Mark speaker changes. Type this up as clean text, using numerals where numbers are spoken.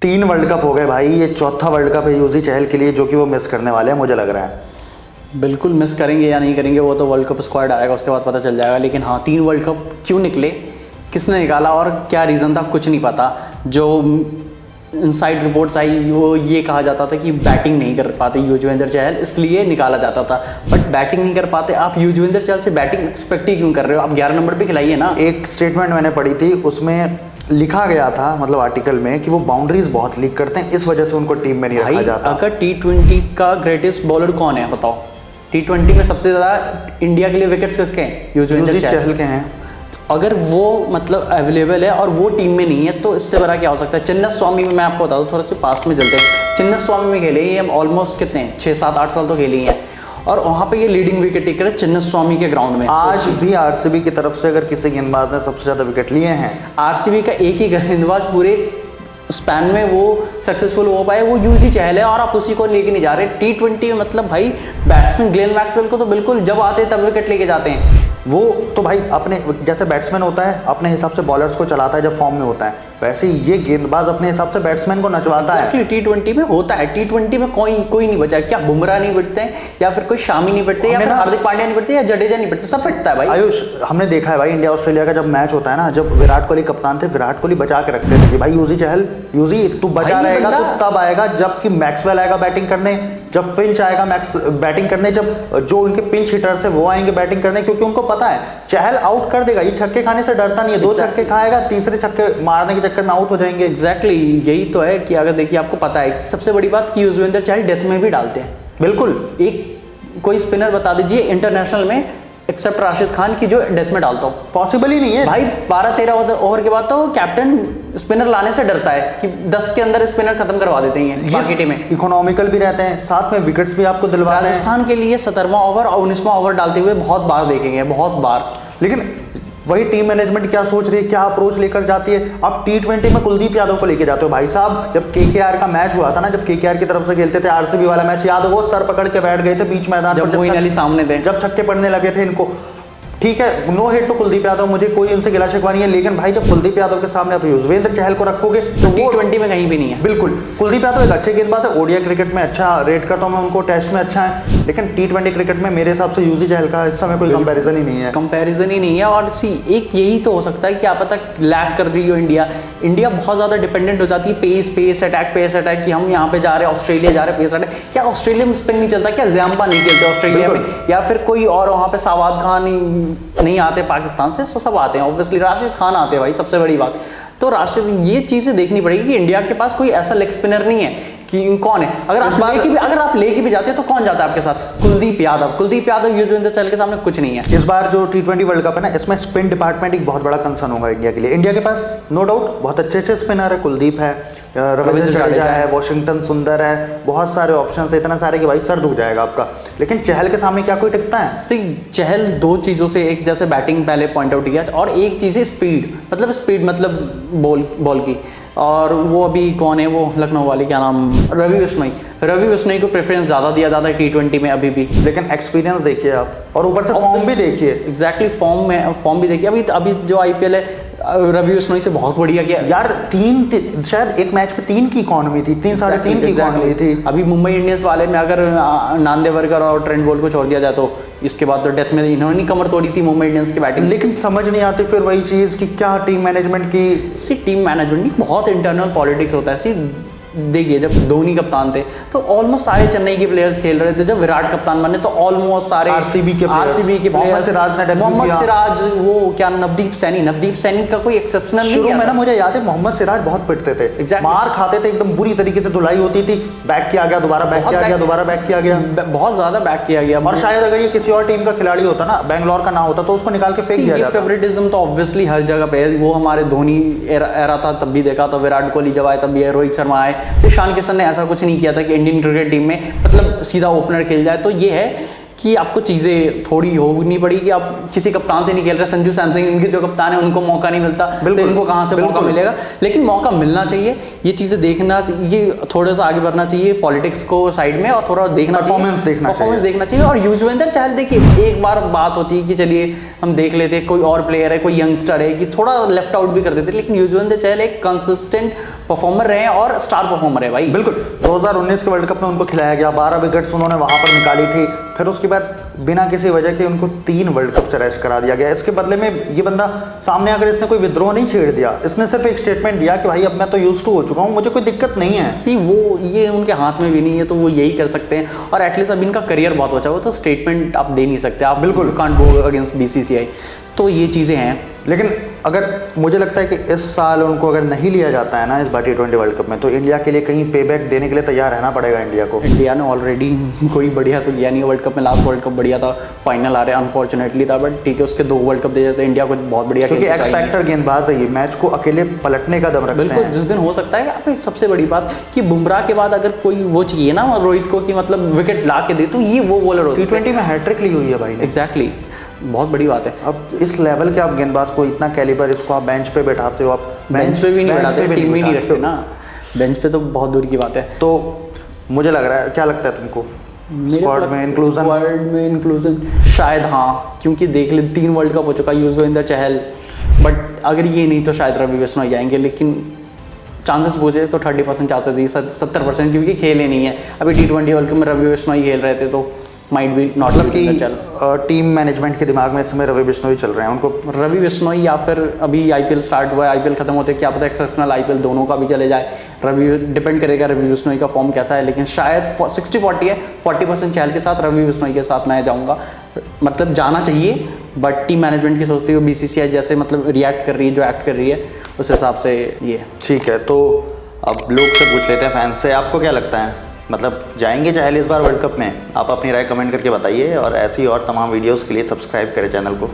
Speaker 1: 3 world cup हो गए भाई, ये चौथा वर्ल्ड कप है युजवेंद्र चहल के लिए जो कि वो मिस करने वाले हैं, मुझे लग रहा है।
Speaker 2: बिल्कुल मिस करेंगे या नहीं करेंगे वो तो वर्ल्ड कप स्क्वाड आएगा उसके बाद पता चल जाएगा, लेकिन हाँ 3 वर्ल्ड कप क्यों निकले, किसने निकाला और क्या रीज़न था, कुछ नहीं पता। जो इनसाइड रिपोर्ट्स आई वो ये कहा जाता था कि बैटिंग नहीं कर पाते युजवेंद्र चहल, इसलिए निकाला जाता था। बट बैटिंग नहीं कर पाते, आप युजवेंद्र चहल से बैटिंग एक्सपेक्ट ही क्यों कर रहे हो? आप 11 नंबर पे खिलाइए ना।
Speaker 1: एक स्टेटमेंट मैंने पढ़ी थी, उसमें लिखा गया था मतलब आर्टिकल में कि वो बाउंड्रीज बहुत लीक करते हैं, इस वजह से उनको टीम में नहीं रखा जाता।
Speaker 2: अगर T20 का ग्रेटेस्ट बॉलर कौन है बताओ? T20 में सबसे ज़्यादा इंडिया के लिए विकेट्स किसके हैं? युजवेंद्र चहल के हैं। अगर वो मतलब अवेलेबल है और वो टीम में नहीं है तो इससे बड़ा क्या हो सकता है? चिन्नास्वामी में मैं आपको बता दूं, थोड़ा सा पास्ट में चलते हैं। चिन्नास्वामी में खेले ये ऑलमोस्ट कितने 6-7-8 साल तो खेले ही हैं और वहाँ पे ये लीडिंग विकेट टेकर है चिन्नास्वामी के ग्राउंड में।
Speaker 1: आज भी आरसीबी की तरफ से अगर किसी गेंदबाज ने सबसे ज़्यादा विकेट लिए हैं,
Speaker 2: आरसीबी का एक ही गेंदबाज पूरे स्पैन में वो सक्सेसफुल हो पाए, वो युजवेंद्र चहल है और आप उसी को लेके नहीं जा रहे। T20 में मतलब भाई बैट्समैन ग्लेन मैक्सवेल को तो बिल्कुल जब आते तब विकेट लेके जाते हैं।
Speaker 1: वो तो भाई अपने जैसे बैट्समैन होता है अपने हिसाब से बॉलर्स को चलाता है जब फॉर्म में होता है, वैसे ये गेंदबाज अपने हिसाब से बैट्समैन को नचवाता है।
Speaker 2: T20 में होता है, T20 में कोई नहीं बचा। क्या बुमराह नहीं बैठते हैं या फिर कोई शामी नहीं बैठते या फिर हार्दिक पांड्या नहीं बैठते या जडेजा नहीं बैठते, सब बैठता है भाई।
Speaker 1: आयुष, हमने देखा है भाई इंडिया ऑस्ट्रेलिया का जब मैच होता है ना, जब विराट कोहली कप्तान थे, विराट कोहली बचा के रखते थे कि भाई युजवेंद्र चहल, युजवेंद्र तू बचा रहेगा तो तब आएगा जबकि मैक्सवेल आएगा बैटिंग करने, जब फिंच आएगा बैटिंग करने, जब जो उनके पिंच हिटर्स है वो आएंगे बैटिंग करने, क्योंकि उनको पता है चहल आउट कर देगा, ये छक्के खाने से डरता नहीं है। 2 छक्के खाएगा, तीसरे छक्के मारने के चक्कर में आउट हो जाएंगे।
Speaker 2: एग्जैक्टली यही तो है कि अगर देखिए आपको पता है सबसे बड़ी बात कि युजवेंद्र चहल डेथ में भी डालते हैं।
Speaker 1: बिल्कुल,
Speaker 2: एक कोई स्पिनर बता दीजिए इंटरनेशनल में एक्सेप्ट राशिद खान की जो डेथ में डालता हूँ,
Speaker 1: पॉसिबल ही नहीं है
Speaker 2: भाई। 12-13 ओवर के बाद तो कैप्टन स्पिनर लाने से डरता है कि 10 के अंदर स्पिनर खत्म करवा देते हैं बाकी टीमें।
Speaker 1: इकोनॉमिकल भी रहते हैं, साथ में विकेट्स भी आपको दिलवाते हैं।
Speaker 2: राजस्थान के लिए 17वां ओवर और 19वां ओवर डालते हुए बहुत बार देखेंगे, बहुत बार।
Speaker 1: लेकिन वही टीम मैनेजमेंट क्या सोच रही है, क्या अप्रोच लेकर जाती है। अब T20 में कुलदीप यादव को लेके जाते हो भाई साहब। जब KKR का मैच हुआ था ना, जब KKR की तरफ से खेलते थे आरसीबी वाला मैच, याद हो, वो सर पकड़ के बैठ गए थे बीच मैदान
Speaker 2: जब मोइन अली सामने थे,
Speaker 1: जब छक्के पड़ने लगे थे इनको। ठीक है, नो हिट तो कुलदीप यादव, मुझे कोई उनसे गिला शिकवा नहीं है, लेकिन भाई जब कुलदीप यादव के सामने आप युजवेंद्र चहल को रखोगे तो
Speaker 2: T20 में कहीं भी नहीं है।
Speaker 1: बिल्कुल, कुलदीप यादव एक अच्छे गेंदबाज है, ओडीआई क्रिकेट में अच्छा रेट करता हूं मैं उनको, टेस्ट में अच्छा है, लेकिन T20 क्रिकेट में मेरे हिसाब से युजवेंद्र चहल का इस समय कोई कंपैरिजन ही नहीं है।
Speaker 2: कंपैरिजन ही नहीं है। और एक यही तो हो सकता है कि आप पता लैग कर रही हो इंडिया बहुत ज़्यादा डिपेंडेंट हो जाती है पेस अटैक कि हम यहाँ पे जा रहे हैं, ऑस्ट्रेलिया जा रहे हैं पेस अटैक। क्या ऑस्ट्रेलिया में स्पिन नहीं चलता? क्या ज़ैम्पा नहीं खेलते ऑस्ट्रेलिया में? या फिर कोई और वहाँ पे सावाद खान नहीं आते पाकिस्तान से? सब आते हैं ऑब्वियसली, राशिद खान आते हैं भाई, सबसे बड़ी बात। तो राशिद, ये चीज़ें देखनी पड़ेगी कि इंडिया के पास कोई ऐसा लेग स्पिनर नहीं है कि कौन है। अगर आप लेके भी जाते हैं तो कौन जाता है आपके साथ? कुलदीप यादव युजवेंद्र चहल के सामने कुछ नहीं है।
Speaker 1: इस बार जो T20 वर्ल्ड कप है ना, इसमें स्पिन डिपार्टमेंट एक बहुत बड़ा कंसर्न होगा इंडिया के लिए। इंडिया के पास नो डाउट बहुत अच्छे स्पिनर है, कुलदीप है, रविंद्र जडेजा है, वॉशिंगटन सुंदर है, बहुत सारे ऑप्शन है, इतना सारे कि भाई सर दुख जाएगा आपका। लेकिन चहल के सामने क्या कोई टिकता है?
Speaker 2: चहल 2 चीज़ों से, एक जैसे बैटिंग पहले पॉइंट आउट किया, और एक चीज़ है स्पीड मतलब बॉल की। और वो अभी कौन है, वो लखनऊ वाली, क्या नाम, रवि बिश्नोई को प्रेफरेंस ज़्यादा दिया जाता है T20 में अभी भी।
Speaker 1: लेकिन एक्सपीरियंस देखिए आप, और ऊपर से फॉर्म भी देखिए।
Speaker 2: एग्जैक्टली, फॉर्म भी देखिए। अभी जो IPL है रवि बिश्नोई से बहुत बढ़िया किया
Speaker 1: यार। शायद एक मैच पे 3 की इकोनॉमी थी, 3-3.5 की इकोनॉमी थी।
Speaker 2: अभी मुंबई इंडियंस वाले में अगर नांदेवरकर और ट्रेंट बोल्ट को छोड़ दिया जाए तो इसके बाद तो डेथ में इन्होंने कमर तोड़ी थी मुंबई इंडियंस की बैटिंग।
Speaker 1: लेकिन समझ नहीं आती फिर वही चीज़ कि क्या टीम मैनेजमेंट की।
Speaker 2: टीम मैनेजमेंट बहुत इंटरनल पॉलिटिक्स होता है। देखिए जब धोनी कप्तान थे तो ऑलमोस्ट सारे चेन्नई के प्लेयर्स खेल रहे थे, जब विराट कप्तान बने तो ऑलमोस्ट सारे आरसीबी के प्लेयर्स, मोहम्मद सिराज, वो क्या नवदीप सैनी का कोई एक्सेप्शनल नहीं
Speaker 1: है ना। मुझे याद है मोहम्मद सिराज बहुत पिटते थे, मार खाते थे, एकदम बुरी तरीके से धुलाई होती थी, बैक किया गया, दोबारा बैक किया गया, दोबारा बैक किया गया,
Speaker 2: बहुत ज्यादा बैक किया गया।
Speaker 1: और शायद अगर ये किसी और टीम का खिलाड़ी होता ना, बैंगलोर का ना होता, तो उसको निकाल के फेंक दिया जाता।
Speaker 2: फेवरेटिज्म तो ऑब्वियसली हर जगह पे है। वो हमारे धोनी एरा था तब भी देखा, तो विराट कोहली जब आए तब भी, रोहित शर्मा आए, ईशान किशन ने ऐसा कुछ नहीं किया था कि इंडियन क्रिकेट टीम में मतलब सीधा ओपनर खेल जाए। तो ये है कि आपको चीज़ें थोड़ी होनी पड़ी कि आप किसी कप्तान से नहीं खेल रहे। संजू सैमसंग इनके जो कप्तान है उनको मौका नहीं मिलता, तो इनको कहाँ से मौका मिलेगा? लेकिन मौका मिलना चाहिए, ये चीज़ें देखना, ये थोड़ा सा आगे बढ़ना चाहिए पॉलिटिक्स को साइड में, और थोड़ा देखना चाहिए, परफॉर्मेंस देखना चाहिए। और युजवेंद्र चहल देखिए, एक बार बात होती है कि चलिए हम देख लेते कोई और प्लेयर है, कोई यंगस्टर है, कि थोड़ा लेफ्ट आउट भी कर देते, लेकिन युजवेंद्र चहल एक कंसिस्टेंट परफॉर्मर रहे और स्टार परफॉर्मर है भाई।
Speaker 1: बिल्कुल 2019 के वर्ल्ड कप में उनको खिलाया गया, 12 विकेट्स उन्होंने वहां पर निकाली थी, फिर उसके बाद बिना किसी वजह के उनको 3 वर्ल्ड कप से रेस्ट करा दिया गया। इसके बदले में ये बंदा सामने आकर इसने कोई विद्रोह नहीं छेड़ दिया, इसने सिर्फ एक स्टेटमेंट दिया कि भाई अब मैं तो यूज्ड टू हो चुका हूँ, मुझे कोई दिक्कत नहीं है।
Speaker 2: सी वो ये उनके हाथ में भी नहीं है, तो वो यही कर सकते हैं। और एटलीस्ट अब इनका करियर बहुत बचा हुआ, तो स्टेटमेंट आप दे नहीं सकते, आप बिल्कुल कांट गो अगेंस्ट BCCI। तो ये चीज़ें हैं।
Speaker 1: लेकिन अगर मुझे लगता है कि इस साल उनको अगर नहीं लिया जाता है ना इस बार T20 वर्ल्ड कप में, तो इंडिया के लिए कहीं पे बैक देने के लिए तैयार रहना पड़ेगा इंडिया को।
Speaker 2: इंडिया ने ऑलरेडी कोई बढ़िया तो किया नहीं वर्ल्ड कप में। लास्ट वर्ल्ड कप बढ़िया था, फाइनल आ रहे अनफॉर्चुनेटली था, बट ठीक है, उसके 2 वर्ल्ड कप दे जाते इंडिया को बहुत बढ़िया,
Speaker 1: क्योंकि एक्स फैक्टर गेंदबाज है, ये मैच को अकेले पलटने का दम रखते हैं।
Speaker 2: बिल्कुल, जिस दिन हो सकता है। आप सबसे बड़ी बात कि बुमराह के बाद अगर कोई वो चाहिए ना रोहित को कि मतलब विकेट ला के दे, तो ये वो बॉलर हो।
Speaker 1: T20 में हैट्रिक ली हुई है भाई ने।
Speaker 2: एग्जैक्टली, बहुत बड़ी बात है।
Speaker 1: अब इस लेवल के आप गेंदबाज को इतना कैलिबर, इसको आप बेंच पे बैठाते हो, आप
Speaker 2: बेंच पे भी नहीं बैठाते, टीम में नहीं रखते ना, बेंच पे तो बहुत दूर की बात है।
Speaker 1: तो मुझे लग रहा है, क्या लगता है तुमको, स्क्वाड में इंक्लूजन
Speaker 2: शायद हाँ, क्योंकि देख ले 3 वर्ल्ड कप हो चुका युजवेंद्र चहल, बट अगर ये नहीं तो शायद रवि बिश्नोई आएंगे, लेकिन चांसेस पूछे तो 30% चांसेस ही, 70%, क्योंकि खेले नहीं है अभी T20 वर्ल्ड कप में। रवि बिश्नोई खेल रहे थे, तो माइट बी नॉट,
Speaker 1: मतलब कि टीम मैनेजमेंट के दिमाग में इस समय रवि बिश्नोई चल रहे हैं, उनको
Speaker 2: रवि बिश्नोई, या फिर अभी IPL स्टार्ट हुआ है, IPL खत्म होते क्या पता एक्सेप्शनल IPL दोनों का भी चले जाए। रवि डिपेंड करेगा रवि बिश्नोई का फॉर्म कैसा है, लेकिन शायद 60-40 है, 40% चहल के साथ, रवि बिश्नोई के साथ मैं जाऊँगा। मतलब जाना चाहिए, बट टीम मैनेजमेंट की सोचती है, BCCI जैसे मतलब रिएक्ट कर रही है, जो एक्ट कर रही है, उस हिसाब से ये
Speaker 1: ठीक है। तो अब लोग से पूछ लेते हैं, फैंस से, आपको क्या लगता है, मतलब जाएंगे चहल इस बार वर्ल्ड कप में? आप अपनी राय कमेंट करके बताइए, और ऐसी और तमाम वीडियोस के लिए सब्सक्राइब करें चैनल को।